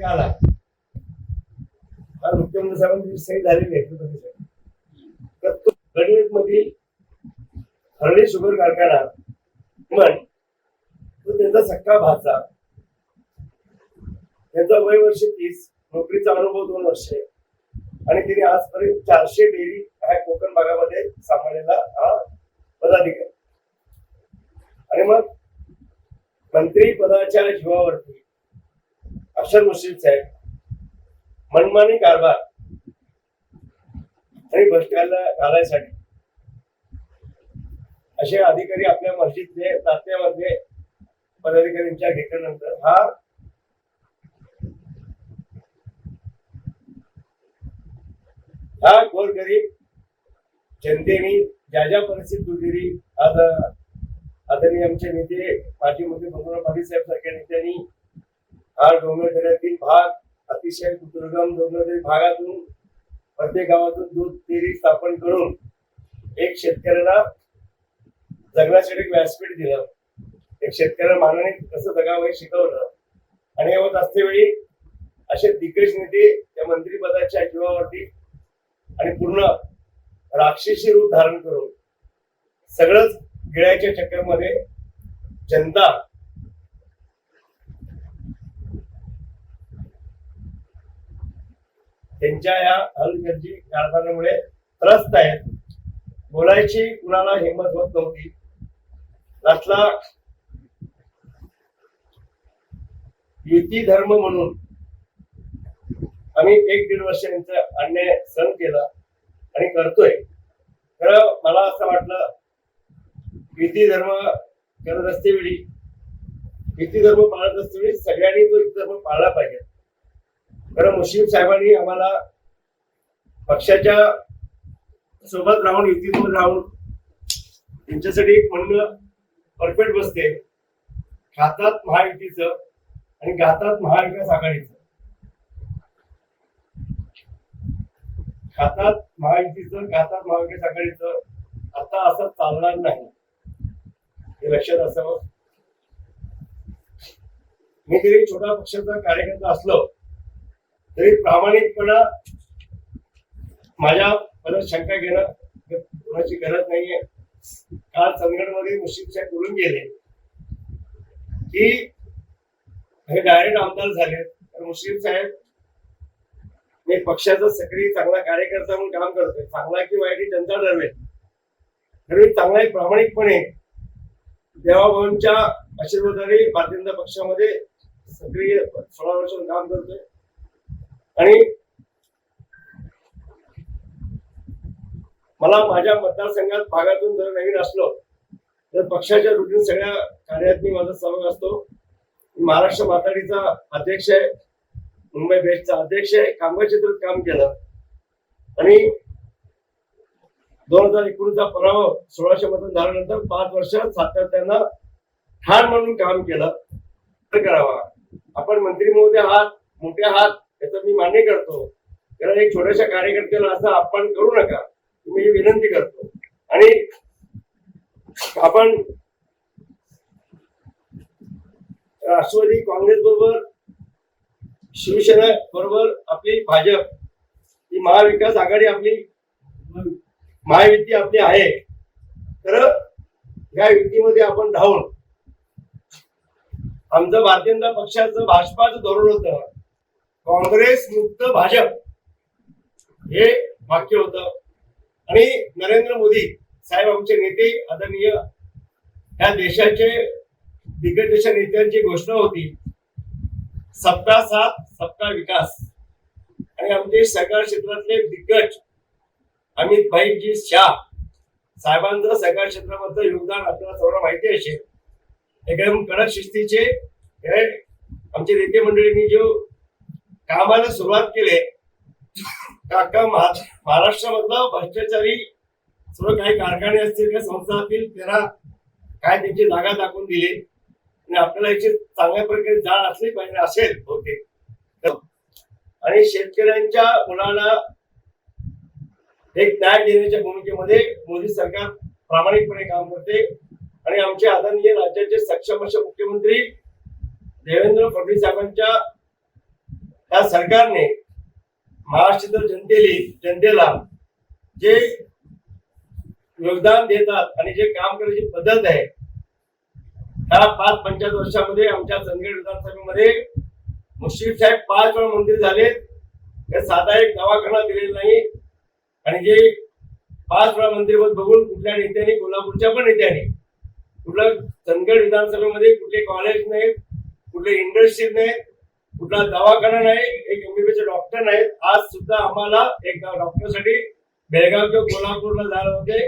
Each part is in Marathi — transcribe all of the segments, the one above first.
मुख्यमंत्री आला, मुख्यमंत्री साहेबांची सही झालेली आहे, तर तो गडहिंग्लज मधील हरळी शुगर कारखाना म्हण तो त्यांचा सक्का भाचा, त्यांचा वय वर्ष 30, नोकरीचा अनुभव 2 वर्ष आणि तिने आजपर्यंत 400 डेअरी ह्या कोकण भागामध्ये सांभाळलेला हा पदाधिकारी. आणि मग मंत्री पदाच्या जीवावरती अफसर मुश्रीफ साहेब मनमानी कारभार आणि भ्रष्ट घालायसाठी असे अधिकारी आपल्या मस्जिदचे तात्यामध्ये पदाधिकाऱ्यांच्या घेतल्यानंतर हा गोरगरीब जनतेने ज्या ज्या परिस्थितीत दुर्गिरी आज आदरणीय आमचे नेते माजी मंत्री बंडूराव पाटील साहेब सारख्या नेत्यांनी हा डोंगरदऱ्यातील भाग अतिशय दुर्गम डोंगरदरी भागातून प्रत्येक गावातून दूध डेअरी स्थापन करून एक शेतकऱ्याला जगण्यासाठी एक व्यासपीठ दिलं, एक शेतकऱ्याला मानाने कसं जगावं हे शिकवलं. आणि होत असतेवेळी असे दिग्गज नेते त्या मंत्रिपदाच्या जीवावरती आणि पूर्ण राक्षसी रूप धारण करून सगळंच गिळायच्या चक्करमध्ये जनता त्यांच्या या हलगर्जी कारभारामुळे त्रस्त आहेत. बोलायची कुणाला हिंमत होत नव्हती. लास्टला युती धर्म म्हणून आम्ही 1-1.5 वर्ष यांचा अन्याय सहन केला आणि करतोय. खरं मला असं वाटलं युती धर्म करत असतेवेळी, युती धर्म पाळत असतेवेळी सगळ्यांनी तो युती धर्म पाळला पाहिजे. खरं मुश्रीफ साहेबांनी आम्हाला पक्षाच्या सोबत राहून युतीसोबत राहून त्यांच्यासाठी एक म्हणणं परफेक्ट बसते, खातात महायुतीचं आणि गातात महाविकास आघाडीचं. खातात महायुतीचं, गातात महाविकास आघाडीचं. आता असं चालणार नाही, हे लक्षात असावं. मी जरी छोटा पक्षाचा कार्यकर्ता असलो तरी प्रामाणिकपणा माझ्या मनात शंका घेणं कोणाची गरज नाहीये. काल चंदगडमध्ये मुश्रीफ साहेब बोलून गेले की हे डायरेक्ट आमदार झाले. तर मुश्रीफ साहेब मी पक्षाचा सक्रिय चांगला कार्यकर्ता म्हणून काम करतोय. चांगला की वाईट जनता ठरवेल. तर मी चांगला प्रामाणिकपणे देवाभाऊंच्या आशीर्वादाने भारतीय जनता पक्षामध्ये सक्रिय 16 वर्ष काम करतोय. आणि मला माझ्या मतदारसंघात भागातून जर नवीन असलो तर पक्षाच्या रुटीन सगळ्या कार्यात मी माझा सहभाग असतो. महाराष्ट्र माताडीचा अध्यक्ष आहे, मुंबई बेस्टचा अध्यक्ष आहे, कामगार क्षेत्रात काम केलं आणि 2019चा पराभव 1600 मतदान झाल्यानंतर 5 वर्ष सातत्यानं ठाण म्हणून काम केलं. करावा आपण मंत्री महोदय आहात, मोठे आहात, याचं मी मान्य करतो. कारण एक छोट्याशा कार्यकर्त्याला असं आपण करू नका, मी विनंती करतो. आणि आपण राष्ट्रवादी काँग्रेस बरोबर, शिवसेना बरोबर आपली भाजप ही महाविकास आघाडी, आपली महायुती आपली आहे. तर या युतीमध्ये आपण राहून आमचं भारतीय जनता पक्षाचं भाजपाचं धोरण होतं काँग्रेस मुक्त भाजप, हे वाक्य होतं. आणि नरेंद्र मोदी साहेब आमचे नेते आदरणीय या देशाचे दिग्गज नेत्यांची घोषणा होती सबका साथ सबका विकास. आणि आमचे सहकार क्षेत्रातले दिग्गज अमित भाईजी शाह साहेबांचं सहकार क्षेत्रामधलं योगदान आपल्याला सर्वांना माहिती असेल. एकदम कडक शिस्तीचे आमचे नेते मंडळींनी जो कामाला सुरुवात केली, काका महाराष्ट्रामधलं भ्रष्टाचारी सर्व काही कारखाने असतील, काही संस्था असतील, त्यांना काय त्यांची जागा दाखवून दिली. आणि आपल्याला याची चांगल्या प्रकारे जाण असली पाहिजे असेल बहुतेक. आणि शेतकऱ्यांच्या मुलाला एक न्याय देण्याच्या भूमिकेमध्ये मोदी सरकार प्रामाणिकपणे काम करते. आणि आमचे आदरणीय राज्याचे सक्षम असे मुख्यमंत्री देवेंद्र फडणवीस साहेबांच्या त्या सरकारने महाराष्ट्रातील जनतेला जे योगदान देतात आणि जे काम करायची पद्धत आहे, ह्या 5-5 वर्षामध्ये आमच्या चंदगड विधानसभेमध्ये मुश्रीफ साहेब 5 वेळा मंत्री झाले, साधा एक दवाखाना दिलेला नाही. आणि जे 5 वेळा मंत्रीपद बघून कुठल्या नेत्यांनी, कोल्हापूरच्या पण नेत्यांनी, कुठलं चंदगड विधानसभेमध्ये कुठले कॉलेज नाहीत, कुठले इंडस्ट्री नाहीत, कुठला दवाखाना नाही, एक एमबीबीएस डॉक्टर नाहीत. आज सुद्धा आम्हाला एक डॉक्टरसाठी बेळगाव किंवा कोल्हापूरला जायला होते.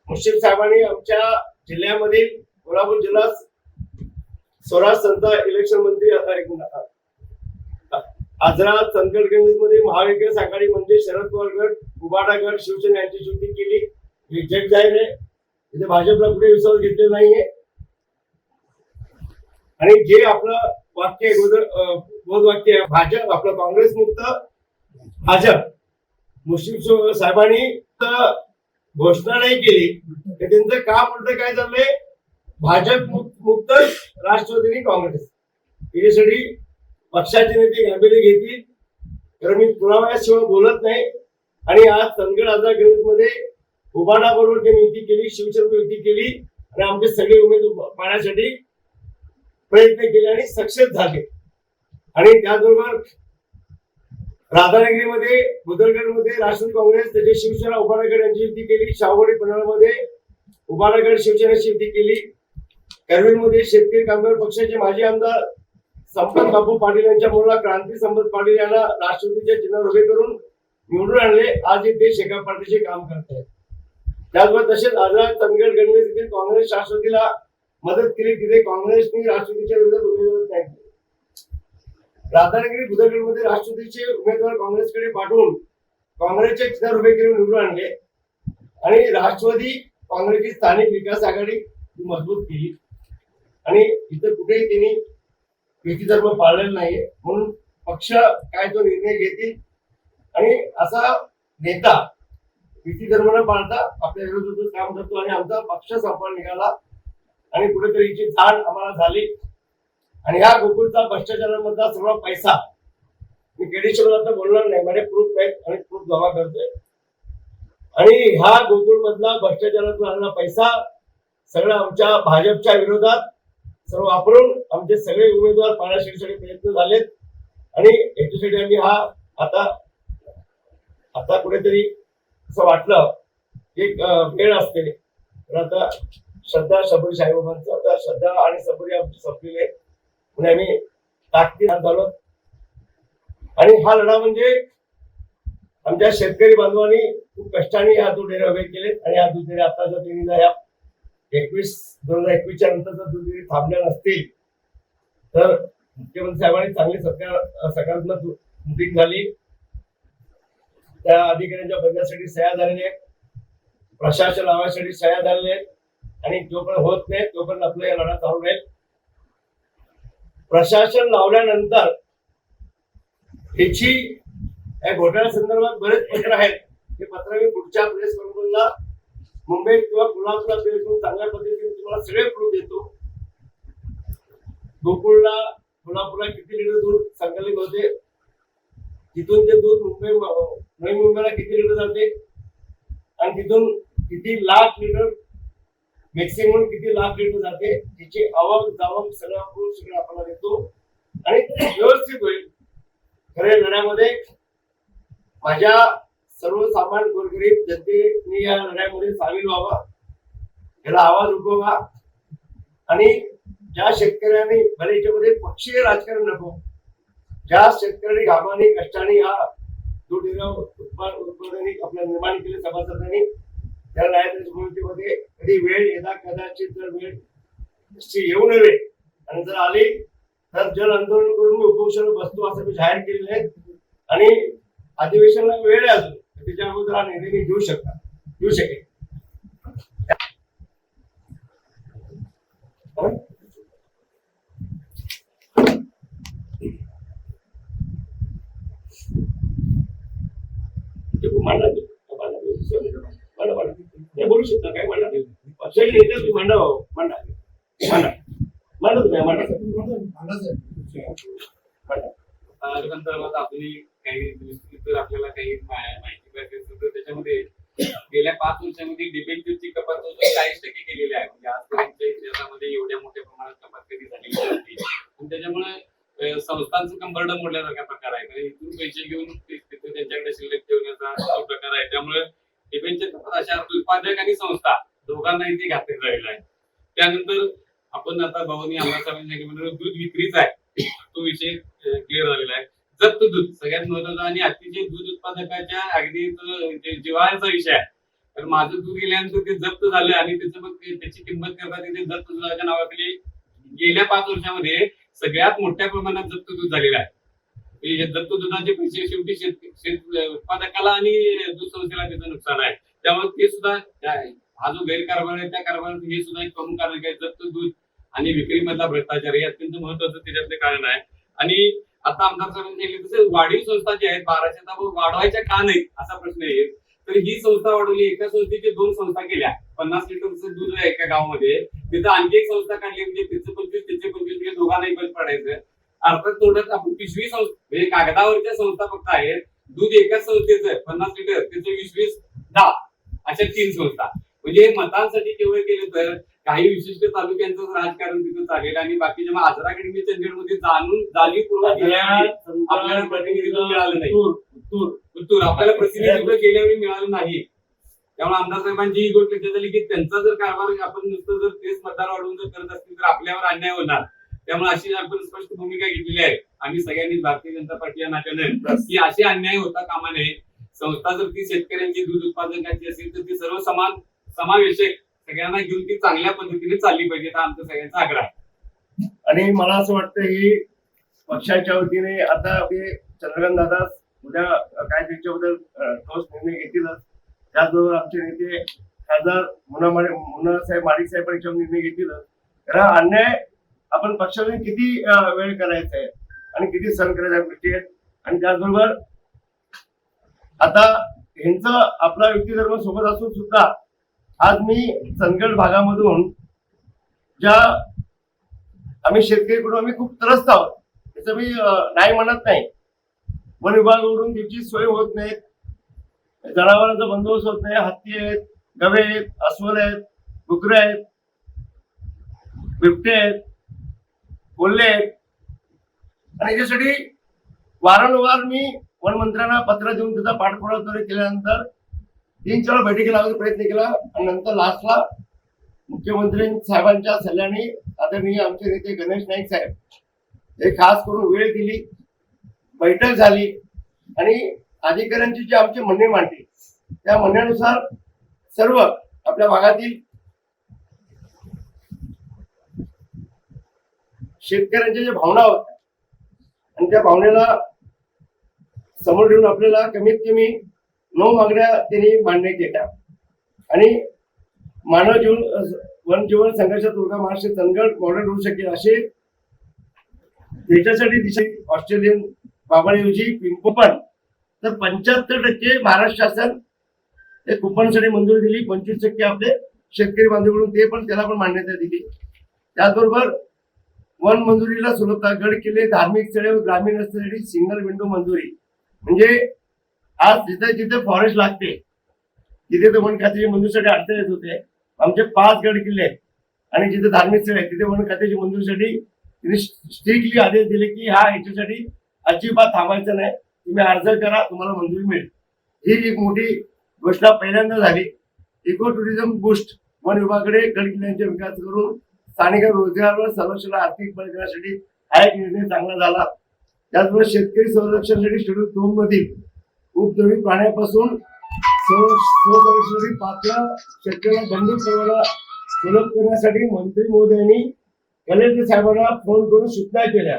मुश्रीफ साहेबांनी आमच्या जिल्ह्यामधील कोल्हापूर जिल्हा स्वराज संस्था इलेक्शन मंत्री आजरा चंदगड मध्ये महाविकास आघाडी म्हणजे शरद पवार गट, उबाटा गट, शिवसेना यांची युती केली. रिजेक्ट जाहीर आहे. इथे भाजपला कुठे विश्वास घेतले नाहीये. आणि जे आपलं वाक्य बोध वाक्य आहे, भाजप आपलं काँग्रेस मुक्त भाजप, मुश्रीफ साहेबांनी तर घोषणा नाही केली, त्यांचं काम उलट काय चाललंय, भाजप मुक्त राष्ट्रवादी काँग्रेस. याच्यासाठी पक्षाचे नेते गांभीर्य घेतील, तर मी पुराव्याशिवाय बोलत नाही. आणि आज चंदगड आझाद मध्ये उबाटा बरोबर त्यांनी युती केली, शिवसेना युती केली आणि आमचे सगळे उमेदवार पाहण्यासाठी प्रयत्न केले आणि सक्सेस झाले. आणि त्याचबरोबर राधानगरीमध्ये, बुदरगडमध्ये राष्ट्रवादी काँग्रेस, त्याचे शिवसेना उबाटागड यांची युती केली. शाहूवाडी पन्हाळमध्ये उबाटागड शिवसेनेची युती केली. करवीरमध्ये शेतकरी कामगार पक्षाचे माजी आमदार संपत बापू पाटील यांच्या मुलाला क्रांती संपत पाटील यांना राष्ट्रवादीच्या चिन्हावर उभे करून निवडून आणले. आज ते शेका पार्टीचे काम करत आहेत. त्याचबरोबर तसेच आझाद चंदगड गणवेश काँग्रेस राष्ट्रवादीला मदत केली, तिथे काँग्रेसने राष्ट्रवादीच्या विरोधात उमेदवार नाही केले. राधानगरी बुदरगडमध्ये राष्ट्रवादीचे उमेदवार काँग्रेसकडे पाठवून काँग्रेसचे चिन्हावर उभे करून निवडून आणले आणि राष्ट्रवादी काँग्रेसची स्थानिक विकास आघाडी मजबूत केली. आणि इथं कुठेही त्यांनी युती धर्म पाळलेला नाहीये. म्हणून पक्ष काय तो निर्णय घेतील आणि असा नेता युती धर्म न पाळता आपल्या विरोधात काम करतो आणि आमचा पक्ष संपन्न निघाला आणि कुठेतरी हिची जाण आम्हाला झाली. आणि ह्या गोकुळचा भ्रष्टाचारामधला सर्व पैसा, मी केडीशोर आता बोलणार नाही, माझे प्रूफ आहेत आणि प्रूफ जमा करतोय. आणि हा गोकुळ मधला भ्रष्टाचारातून आलेला पैसा सगळं आमच्या भाजपच्या विरोधात सर्व वापरून आमचे सगळे उमेदवार पाण्यासाठी प्रयत्न झालेत. आणि याच्यासाठी आम्ही हा आता कुठेतरी असं वाटलं एक वेळ असते, तर आता श्रद्धा सबुरी साईबाबांचं, आता श्रद्धा आणि सबुरी आमची संपलेली आहे म्हणून आम्ही ताकदीने झालो. आणि हा लढा म्हणजे आमच्या शेतकरी बांधवांनी खूप कष्टाने हा दूध डेरे उभे केले. आणि हा दूध डेरे आता जर त्यांनी या 2021च्या नंतर जर दूध डेरे थांबल्या नसतील तर मुख्यमंत्री साहेबांनी चांगली सकारात्मक मीटिंग झाली. त्या अधिकाऱ्यांच्या बदल्यासाठी सह्या झालेल्या आहेत, प्रशासन लावण्यासाठी सह्या झालेल्या आहेत. आणि जोपर्यंत होत नाही तोपर्यंत आपला या लढा चालू राहील. प्रशासन लावल्यानंतर ह्याची या घोटाळ्या संदर्भात बरेच पत्र आहेत. हे पत्र मी पुढच्या प्रेस कॉन्फरन्सला मुंबईत किंवा कोल्हापूरला प्रेस करून चांगल्या पद्धतीने तुम्हाला सगळे प्रूफ देतो. गोकुळला कोल्हापूरला किती लिटर दूध संकलित होते, तिथून ते दूध नवी मुंबईला किती लिटर जाते आणि तिथून किती लाख लिटर, मॅक्सिमम किती लाख लिटर जाते, तिची आवक जावक सगळं प्रूफ सगळं आपल्याला देतो आणि व्यवस्थित होईल. खऱ्या लढ्यामध्ये माझ्या सर्वसामान्य गोरगरीब जनतेने या लढ्यामध्ये सामील व्हावा, याला आवाज उठवावा. आणि ज्या शेतकऱ्यांनी भले याच्यामध्ये पक्षीय राजकारण नको, ज्या शेतकऱ्यांनी घामाने कष्टाने हा दूध उत्पादनाने आपल्या निर्माण केले सभासदांनी, त्या न्यायालयाच्या भूमिकेमध्ये कधी वेळ येता कदाचित जर वेळ येऊ नये आणि जर आली तर जल आंदोलन करून मी उपोषण बसतो असं मी जाहीर केलेलं आहे. आणि अधिवेशनाला वेळ आहे अजून, त्याच्या अगोदर हा निर्णय मी घेऊ शकेल. बोलू शकता काय म्हणा पक्षाचे नेते तुम्ही संदर्भात आपली काही जर आपल्याला काही माहिती पाहिजे असेल तर त्याच्यामध्ये गेल्या 5 वर्षांमध्ये डिबेंचरची कपात 40% केलेली आहे. म्हणजे आजपर्यंत इतिहासामध्ये एवढ्या मोठ्या प्रमाणात कपात कधी झालेली नव्हती. आणि त्याच्यामुळे संस्थांचं कंबरडं मोडल्यासारखा प्रकार आहे. कारण इथून पैसे घेऊन तिथे त्यांच्याकडे शिल्लक ठेवण्याचा जो प्रकार आहे. त्यामुळे डिबेंचर कपात अशा उत्पादक आणि संस्था दोघांनाही ते घातक झालेलं आहे. त्यानंतर आपण आता भाऊनी आम्हाला दूध विक्रीचा आहे तो विषय क्लिअर झालेला आहे. जप्त दूध सगळ्यात महत्वाचा आणि अतिशय दूध उत्पादकाच्या अगदी जिव्हाळ्याचा विषय आहे. तर माझं दूध गेल्यानंतर ते जप्त झालं आणि त्याचं मग त्याची किंमत करता तिथे जप्त दुधाच्या नावाखाली गेल्या 5 वर्षामध्ये सगळ्यात मोठ्या प्रमाणात जप्त दूध झालेलं आहे. जप्त दुधाचे पैसे शेवटी शेत उत्पादकाला आणि दूध संस्थेला त्याचं नुकसान आहे. त्यामुळे ते सुद्धा हा जो गैरकारभार आहे त्या कारभारात हे सुद्धा एक प्रमुख कारण आहे. जप्त दूध आणि विक्री मधला भ्रष्टाचार हे अत्यंत महत्वाचं त्याच्यातले कारण आहे. आणि आता आमदार साहेबांनी सांगितलं तसं वाढीव संस्था जी आहेत 1200 वाढवायच्या का नाही असा प्रश्न येईल. तर ही संस्था वाढवली. एका संस्थेची 2 संस्था केल्या. 50 लिटरचं दूध आहे एका गावामध्ये, तिथं आणखी एक संस्था काढली म्हणजे तिचं 25 त्याचे 25 दोघांनाही बंद पडायचं. अर्थात थोडं आपण पिशवी संस्था म्हणजे कागदावरच्या संस्था फक्त आहेत. दूध एकाच संस्थेचं 50 लिटर त्याचं 20 10 अशा 3 संस्था. म्हणजे मतांसाठी केवळ केलं तर काही विशिष्ट तालुक्यांचं राजकारण तिथं चालेल आणि बाकीच्या मग आजरा अकॅडमी चंदगडमध्ये जाणीवपूर्वक आपल्याला प्रतिनिधित्व मिळालं नाही. उत्तूर आपल्याला प्रतिनिधित्व गेल्यावेळी मिळालं नाही. त्यामुळे आमदार साहेबांची ही गोष्ट लक्षात आली की त्यांचा जर कारभार आपण नुसतं जर तेच मतदार वाढवून जर करत असतील तर आपल्यावर अन्याय होणार. त्यामुळे अशी आपण स्पष्ट भूमिका घेतलेली आहे आम्ही सगळ्यांनी भारतीय जनता पार्टी या नात्याने की असे अन्याय होता कामा नये. संस्था जर ती शेतकऱ्यांची दूध उत्पादकांची असेल तर ती सर्व समावेशक सगळ्यांना घेऊन ती चांगल्या पद्धतीने चालली पाहिजे हा आमचा सगळ्यांचा आग्रह आहे. आणि मला असं वाटतं ही पक्षाच्या वतीने आता ते चंद्रकांत दादा उद्या काय त्याच्याबद्दल ठोस निर्णय घेतीलच. त्याचबरोबर आमचे नेते खासदार मुन्ना साहेब माडिक साहेब पण याच्यावर निर्णय घेतीलच. कारण अन्याय आपण पक्षाने किती वेळ करायचा आहे आणि किती सहन करायच्या गोष्टी आहेत. आणि त्याचबरोबर आता ह्यांचं आपला व्यक्तिधर्म सोबत असून सुद्धा आज मी चंदगड भागामधून ज्या आम्ही शेतकरीकडून आम्ही खूप त्रस्त आहोत त्याचं मी नाही म्हणत नाही. वन विभागाकडून त्याची सोय होत नाही, जनावरांचा बंदोबस्त होत नाही. हत्ती आहेत, गवे आहेत, अस्वल आहेत, डुकरे आहेत, बिबटे आहेत, कोल्हे आहेत. आणि याच्यासाठी वारंवार मी वनमंत्र्यांना पत्र देऊन त्याचा पाठपुरावा केल्यानंतर 3-4 बैठकी लावण्याचा प्रयत्न केला आणि नंतर लास्टला मुख्यमंत्री साहेबांच्या सल्ल्याने आदरणीय आमचे नेते गणेश नाईक साहेब हे खास करून वेळ दिली, बैठक झाली आणि अधिकाऱ्यांची जी आमचे म्हणणे मांडली त्या म्हणण्यानुसार सर्व आपल्या भागातील शेतकऱ्यांच्या ज्या भावना होत्या आणि त्या भावनेला समोर ठेवून आपल्याला कमीत कमी 9 मागण्या त्यांनी मांडण्यात केल्या. आणि मानव जीवन वन जीवन संघर्षात उर्गा महाराष्ट्र चंदगड मॉडेल होऊ शकेल असे त्याच्यासाठी दिशा ऑस्ट्रेलियन बाबाऐवजी कुपन तर 75% महाराष्ट्र शासन हे कुपनसाठी मंजुरी दिली. 25% आपले शेतकरी बांधवांकडून ते पण त्याला पण मान्यता दिली. त्याचबरोबर वन मंजुरीला सुलभता, गड किल्ले, धार्मिक स्थळे व ग्रामीण रस्त्यासाठी सिंगल विंडो मंजुरी. म्हणजे आज जिथे जिथे फॉरेस्ट लागते तिथे वन खात्याची मंजुरीसाठी अडचण येत होते. आमचे 5 गड किल्ले आणि जिथे धार्मिक स्थळ आहे तिथे वन खात्याची मंजुरीसाठी तिने स्ट्रिक्टली आदेश दिले की याच्यासाठी अजिबात थांबायचं नाही, तुम्ही अर्ज करा, तुम्हाला मंजुरी मिळेल. ही एक मोठी घोषणा पहिल्यांदा झाली. इको टुरिझम बूस्ट वन विभागाकडे गड किल्ल्यांचा विकास करून स्थानिक रोजगार व संरक्षण आर्थिक बळ करण्यासाठी हा एक निर्णय चांगला झाला. त्याचबरोबर शेतकरी संरक्षणासाठी शेड्यूल 2 मधील उपद्रवी प्राण्यापासून संरक्षणासाठी पात्र शेतकऱ्यांना बंधू परवाना सुलभ करण्यासाठी मंत्री महोदयांनी कलेक्टर साहेबांना फोन करून सूचना केल्या.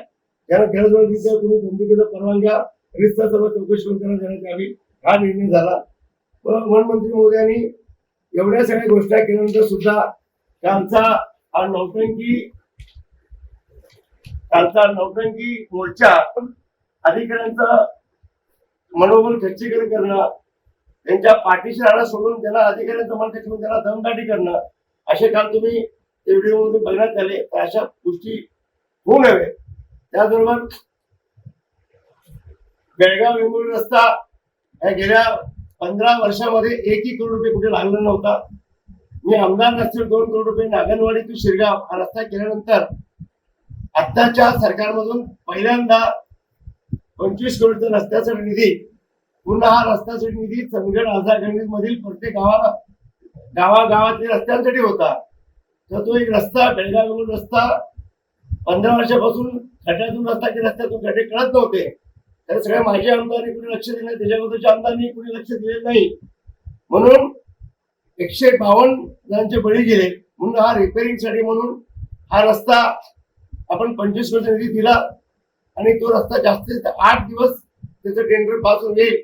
त्यांना गरज वाटली तुम्ही बंदुकीचा परवानग्या रिस्ता सर्व चौकशी करण्यात यावी हा निर्णय झाला. व वनमंत्री महोदयांनी एवढ्या सगळ्या घोषणा केल्यानंतर सुद्धा कालचा नौटंकी मोर्चा अधिकाऱ्यांचं मनोबल खच्चीकरण करणं, त्यांच्या पाठीशी राहणं सोडून त्यांना अधिकाऱ्यांचं मन ठेवून त्यांना दमदाटी करणं असे काल तुम्ही व्हिडिओमध्ये बघण्यात आले. तर अशा गोष्टी होऊ नये. त्याचबरोबर बेळगाव वेंगुर्ला रस्ता या गेल्या 15 वर्षामध्ये 1 करोड रुपये कुठे लागला नव्हता. मी आमदार नसतील 2 करोड रुपये नागनवाडी टू शिरगाव हा रस्ता केल्यानंतर आत्ताच्या सरकारमधून पहिल्यांदा 25 करोडचा रस्त्याचा निधी, पुन्हा हा रस्त्याचा निधी चंदगड आझाद मधील प्रत्येक गावागावातील रस्त्यांसाठी होता. तर तो एक रस्ता बेळगाव वेंगुर्ला रस्ता 15 वर्षापासून खड्ड्यातून रस्ता की रस्त्यातून खड्डे कळत नव्हते. तर सगळ्या माझे आमदारांनी कुणी लक्ष दिलं, त्याच्याबद्दलच्या आमदारांनी कुणी लक्ष दिले नाही. म्हणून 152 जणांचे बळी गेले. म्हणून हा रिपेअरिंग साठी म्हणून हा रस्ता आपण 25 कोटी निधी दिला आणि तो रस्ता जास्तीत 8 दिवस त्याचं टेंडर पास होऊन येईल.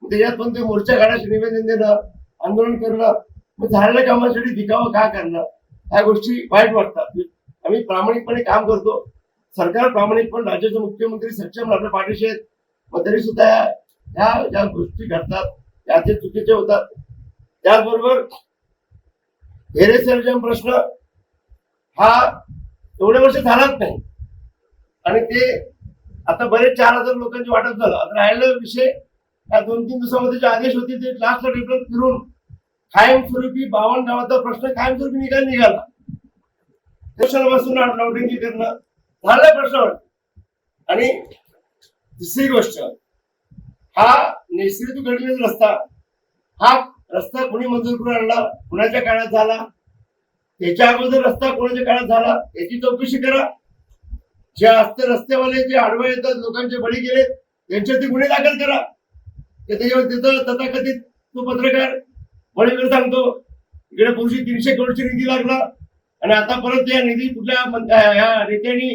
त्याच्यात पण ते मोर्चा काढायचे, निवेदन देणं, आंदोलन करणं, मग झालेल्या कामासाठी दिखावा का करणं, ह्या गोष्टी वाईट वाटतात. आम्ही प्रामाणिकपणे काम करतो. सरकार प्रामाणिकपणे, राज्याचे मुख्यमंत्री सक्षम आपल्या पाठीशी आहेत. मग तरी सुद्धा ह्या ज्या गोष्टी घडतात त्या ते चुकीचे होतात. त्याचबरोबर हेरेसरजम प्रश्न हा एवढे वर्ष झालाच नाही आणि ते आता बरेच 4000 लोकांची वाटप झालं. आता राहिलेला विषय या 2-3 दिवसामध्ये जे आदेश होते ते लास्टला डेव्हलप फिरून कायमस्वरूपी 52 गावाचा प्रश्न कायमस्वरूपी निघाला. बसून नोटिंग करणं झालं प्रश्न. आणि दुसरी गोष्ट, हा नैसर्गिक घडलेला रस्ता, हा रस्ता कोणी मंजूर करून आणला, कुणाच्या काळात झाला, त्याच्या अगोदर रस्ता कोणाच्या काळात झाला याची चौकशी करा. जे असते रस्त्यावाले जे आडवे येतात, लोकांचे बळी गेले, त्यांच्यावरती गुन्हे दाखल करा. त्याच्यावर तिथं तथाकथित तो पत्रकार बळीकडे सांगतो इकडे पुरुषी 300 करोडची निधी लागला आणि आता परत या निधी कुठल्या या नेत्यांनी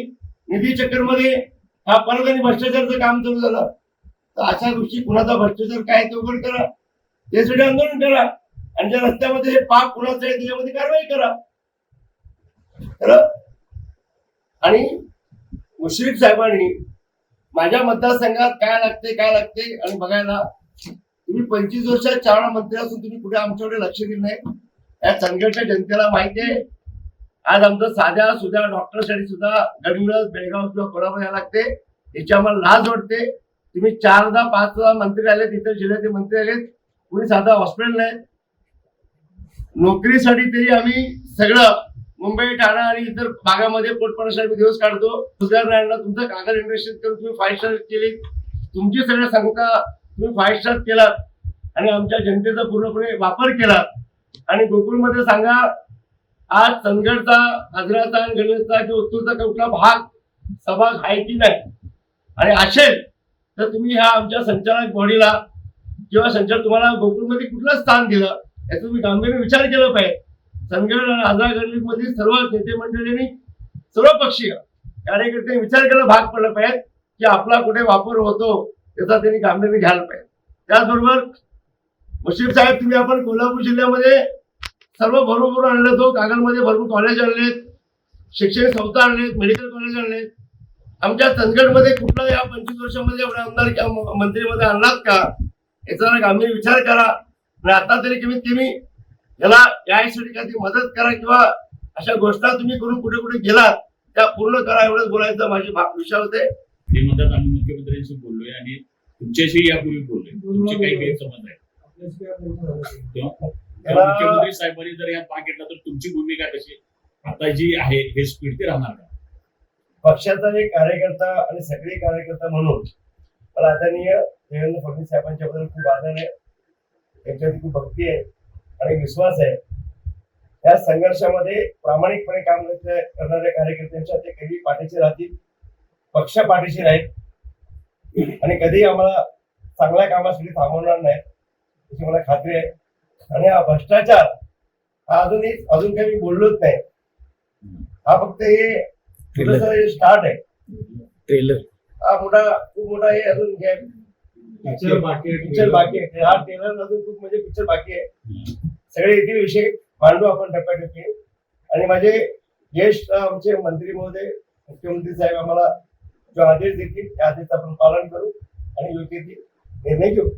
निधी चक्करमध्ये हा परत आणि भ्रष्टाचाराचं काम चालू झालं. तर अशा गोष्टी, कुणाचा भ्रष्टाचार काय ते उघड करा, त्यासाठी आंदोलन करा आणि ज्या रस्त्यामध्ये हे पाप कुणाचं आहे त्याच्यामध्ये कारवाई करा. आणि मुश्रीफ साहेबांनी माझ्या मतदारसंघात काय लागते आणि बघायला, तुम्ही 25 वर्षात 4 वेळा मंत्री असून तुम्ही कुठे आमच्याकडे लक्ष दिलं नाही. या चंदगडच्या जनतेला माहिती आहे. आज आमचं साध्या सुद्धा डॉक्टरसाठी सुद्धा गडहिंग्लज, बेळगाव किंवा कोल्हापूर यायला लागते. याची आम्हाला लाज वाटते. तुम्ही 4दा 5दा मंत्री आले, इतर जिल्ह्याचे मंत्री आले, कुणी साधा हॉस्पिटल नाही. नोकरीसाठी तरी आम्ही सगळं मुंबई, ठाणा आणि इतर भागामध्ये पोटपाण्यासाठी दिवस काढतो. सुधारणाऱ्यांना तुमचं कागद इंडस्ट्रीज करून तुम्ही 5 स्टार केली, तुमची सगळ्या संस्था तुम्ही 5 स्टार केला आणि आमच्या जनतेचा पूर्णपणे वापर केला. आणि गोकुळमध्ये सांगा, आज चंदगडचा, आजराचा, गणेशचा किंवा उत्तूरचा कुठला भाग सहभाग आहे की नाही, आणि असेल तर तुम्ही ह्या आमच्या संचालक बॉडीला किंवा संचालक तुम्हाला गोकुळमध्ये कुठलं स्थान दिलं याचा तुम्ही गांभीर्याने विचार केला पाहिजे. चंदगड आणि आझाद मधील सर्व नेते मंडळींनी, सर्व पक्षीय कार्यकर्त्यांनी विचार करायला भाग पडला पाहिजे की आपला कुठे वापर होतो त्याचा त्यांनी गांभीर्याने घ्यायला पाहिजे. त्याचबरोबर मुश्रीफ साहेब, तुम्ही आपण कोल्हापूर जिल्ह्यामध्ये सर्व भरपूर आणलं, तो कागलमध्ये भरपूर कॉलेज आणलेत, शैक्षणिक संस्था आणलेत, मेडिकल कॉलेज आणलेत. आमच्या चंदगडमध्ये कुठला या 25 वर्षामध्ये एवढा आमदार मंत्रीमध्ये आणलात का याचा गांभीर्य विचार करा. आणि आता तरी कमीत कमी याला यासाठी काही मदत करा किंवा अशा घोषणा तुम्ही करून कुठे कुठे गेलात त्या पूर्ण करा, एवढंच बोलायचं माझे विषय होते. ते म्हणतात आम्ही मुख्यमंत्र्यांशी बोललोय आणि तुमच्याशी यापूर्वी बोललोय, तुमचे काही गैरसमज आहे. मुख्यमंत्री साहेबांनी जर या पाक घेतला तर तुमची भूमिका कशी आता जी आहे हे स्पीड ते राहणार का? पक्षाचा एक कार्यकर्ता आणि सगळे कार्यकर्ता म्हणून मला आदरणीय देवेंद्र फडणवीस साहेबांच्या बद्दल खूप आदर आहे, त्यांच्यावरती खूप भक्ती आहे आणि विश्वास आहे. या संघर्षामध्ये प्रामाणिकपणे काम करणाऱ्या कार्यकर्त्यांच्या ते कधी पाठीशी राहतील, पक्ष पाठीशी राहील आणि कधी आम्हाला चांगल्या कामासाठी थांबवणार नाही याची मला खात्री आहे. आणि हा भ्रष्टाचार हा अजून काही बोललोच नाही, हा फक्त हे स्टार्ट आहे. ट्रेलर हा खूप मोठा आहे, अजून पिक्चर बाकी आहे. हा ट्रेलर अजून खूप म्हणजे पिक्चर बाकी आहे. सगळे येथील विषय मांडू आपण टप्प्याटप्पी. आणि माझे ज्येष्ठ आमचे मंत्री महोदय, मुख्यमंत्री साहेब आम्हाला जो आदेश देतील त्या आदेशाचं आपण पालन करू आणि योग्य ती निर्णय घेऊ.